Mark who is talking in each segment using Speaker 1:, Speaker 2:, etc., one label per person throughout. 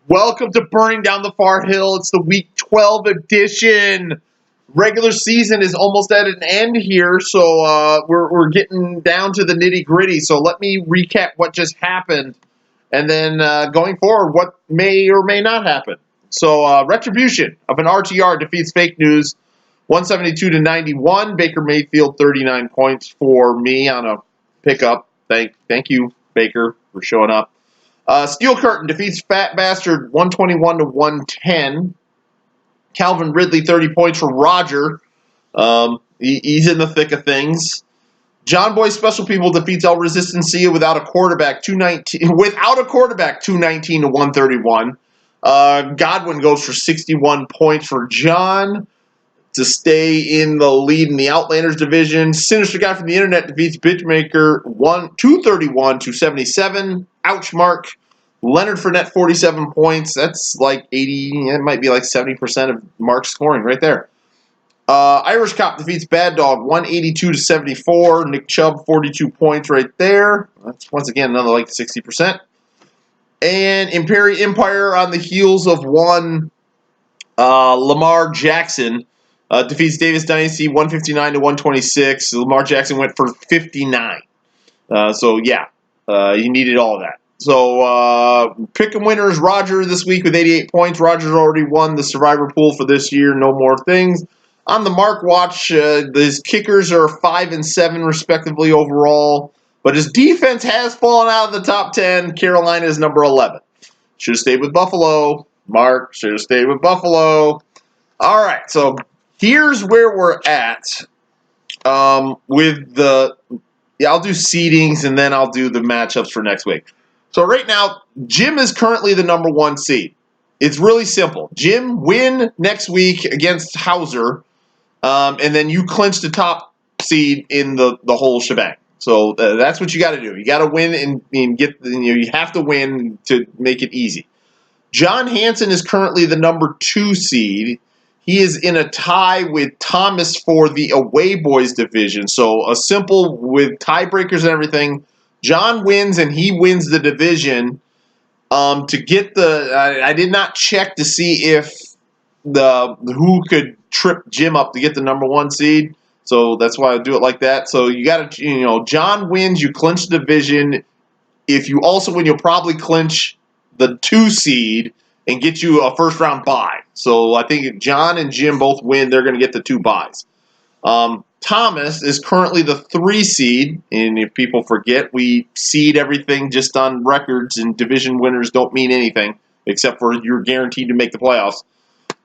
Speaker 1: Welcome to Burning Down the Far Hill. It's the Week 12 edition. Regular season is almost at an end here, so we're getting down to the nitty-gritty. So let me recap what just happened, and then going forward, what may or may not happen. So Retribution of an RTR defeats Fake News 172-91. Baker Mayfield 39 points for me on a pickup. Thank you, Baker, for showing up. Steel Curtain defeats Fat Bastard 121-110. Calvin Ridley 30 points for Roger. He's in the thick of things. John Boy Special People defeats El Resistencia without a quarterback 219-131. Godwin goes for 61 points for John to stay in the lead in the Outlanders division. Sinister Guy from the Internet defeats Bitchmaker 231-77. Ouch, Mark. Leonard Fournette 47 points. That's like 80. It might be like 70% of Mark's scoring right there. Irish Cop defeats Bad Dog 182-74. Nick Chubb 42 points right there. That's once again another like 60%. And Empire on the heels of one Lamar Jackson defeats Davis Dynasty 159-126. Lamar Jackson went for 59. So yeah, he needed all of that. So pick 'em winners. Roger this week with 88 points. Roger's already won the Survivor pool for this year. No more things. On the Mark watch, his kickers are 5 and 7 respectively overall. But his defense has fallen out of the top 10. Carolina is number 11. Should have stayed with Buffalo. Mark should have stayed with Buffalo. All right, so here's where we're at with the... Yeah, I'll do seedings, and then I'll do the matchups for next week. So right now, Jim is currently the number 1 seed. It's really simple. Jim, win next week against Hauser, and then you clinch the top seed in the whole shebang. So that's what you got to do. You got to win and get. You have to win to make it easy. John Hansen is currently the number 2 seed. He is in a tie with Thomas for the Away Boys division. So a simple with tiebreakers and everything. John wins and he wins the division. To get the, I did not check to see if who could trip Jim up to get the number 1 seed. So that's why I do it like that. So you got to, John wins, you clinch the division. If you also win, you'll probably clinch the 2 seed and get you a first round bye. So I think if John and Jim both win, they're going to get the 2 byes. Thomas is currently the 3 seed, and if people forget, we seed everything just on records, and division winners don't mean anything except for you're guaranteed to make the playoffs.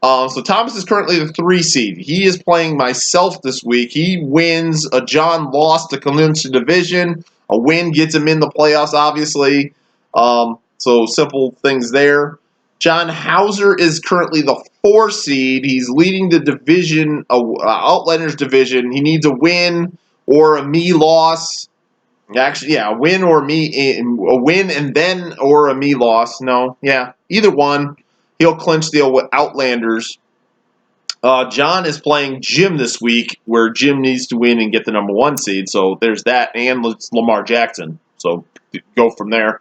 Speaker 1: So Thomas is currently the 3 seed. He is playing myself this week. He wins. A John lost to clinch the division. A win gets him in the playoffs, obviously. So simple things there. John Hauser is currently the 4 seed. He's leading the division, Outlanders division. He needs a win or a me loss. Actually, yeah, a win and then or a me loss. No, yeah, either one. He'll clinch the Outlanders. John is playing Jim this week, where Jim needs to win and get the number 1 seed. So there's that, and Lamar Jackson. So go from there.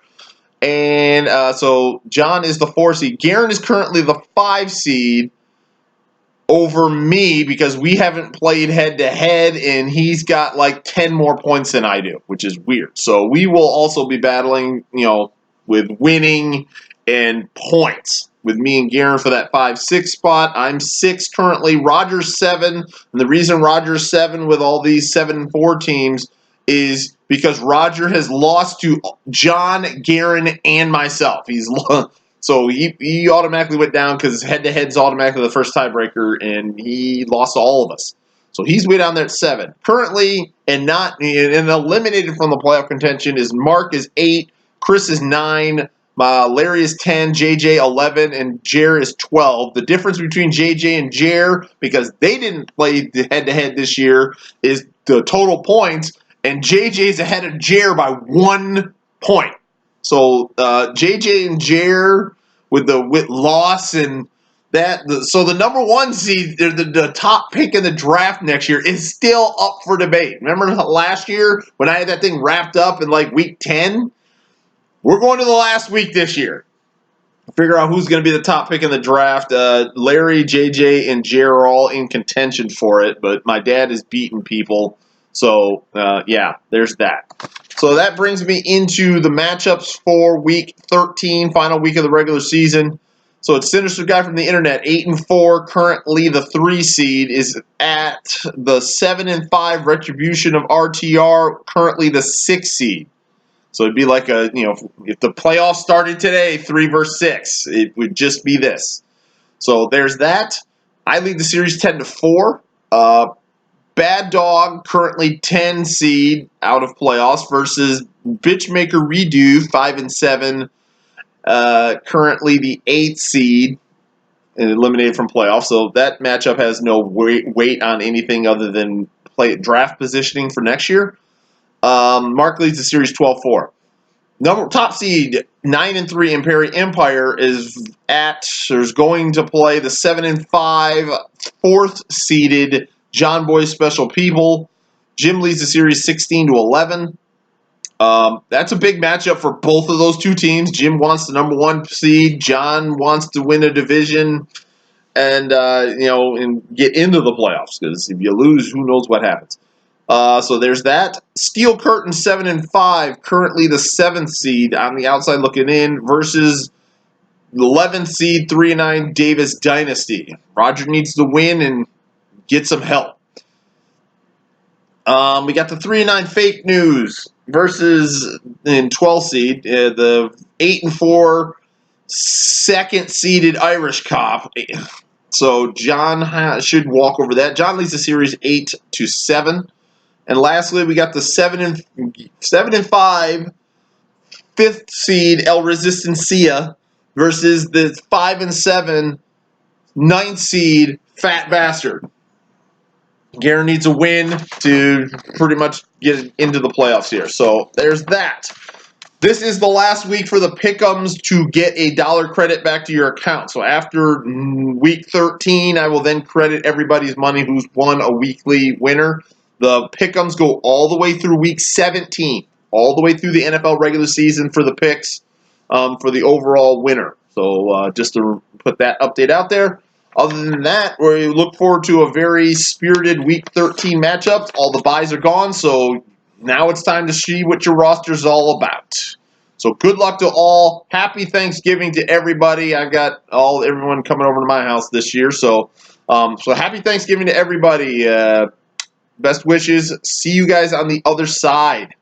Speaker 1: And so John is the 4 seed. Garen is currently the 5 seed over me because we haven't played head-to-head, and he's got like 10 more points than I do, which is weird. So we will also be battling, with winning and points with me and Garen for that 5-6 spot. I'm 6 currently. Roger's 7. And the reason Roger's 7 with all these 7-4 teams is because Roger has lost to John, Garen, and myself. So he automatically went down because head-to-head's automatically the first tiebreaker, and he lost to all of us. So he's way down there at 7. Currently, and eliminated from the playoff contention is Mark is 8, Chris is 9, Larry is 10, JJ 11, and Jer is 12. The difference between JJ and Jer, because they didn't play the head-to-head this year, is the total points, and JJ's ahead of Jer by 1 point. So JJ and Jer with loss and that. So the number 1 seed, the top pick in the draft next year, is still up for debate. Remember last year when I had that thing wrapped up in like week 10? We're going to the last week this year. figure out who's going to be the top pick in the draft. Larry, JJ, and Jay are all in contention for it, but my dad is beating people. So, yeah, there's that. So that brings me into the matchups for Week 13, final week of the regular season. So it's Sinister Guy from the internet, 8-4, currently the 3 seed, is at the 7-5 Retribution of RTR, currently the 6 seed. So it'd be like if the playoffs started today, 3 versus 6, it would just be this. So there's that. I lead the series 10-4. Bad Dog, currently 10 seed out of playoffs versus Bitchmaker Redo, 5-7, currently the 8th seed and eliminated from playoffs. So that matchup has no weight on anything other than draft positioning for next year. Mark leads the series 12-4. Top seed 9-3 Imperi Empire is going to play the 7-5 4th seeded John Boy Special People. Jim leads the series 16-11. That's a big matchup for both of those two teams. Jim wants the number 1 seed. John wants to win a division and get into the playoffs, because if you lose, who knows what happens. So there's that. Steel Curtain 7-5, currently the 7th seed on the outside looking in, versus the 11th seed 3-9 Davis Dynasty. Roger needs to win and get some help. We got the 3-9 Fake News versus in 12th seed the 8-4 2nd seeded Irish Cop. So John should walk over that. John leads the series 8-7. And lastly, we got the 7-5 5th seed El Resistencia versus the 5-7 9th seed Fat Bastard. Garen needs a win to pretty much get into the playoffs here. So there's that. This is the last week for the pick'ems to get a dollar credit back to your account. So after week 13, I will then credit everybody's money who's won a weekly winner. The pick'ems go all the way through week 17, all the way through the NFL regular season for the picks for the overall winner. So just to put that update out there. Other than that, we look forward to a very spirited week 13 matchup. All the buys are gone, so now it's time to see what your roster is all about. So good luck to all. Happy Thanksgiving to everybody. I've got everyone coming over to my house this year. So happy Thanksgiving to everybody. Best wishes. See you guys on the other side.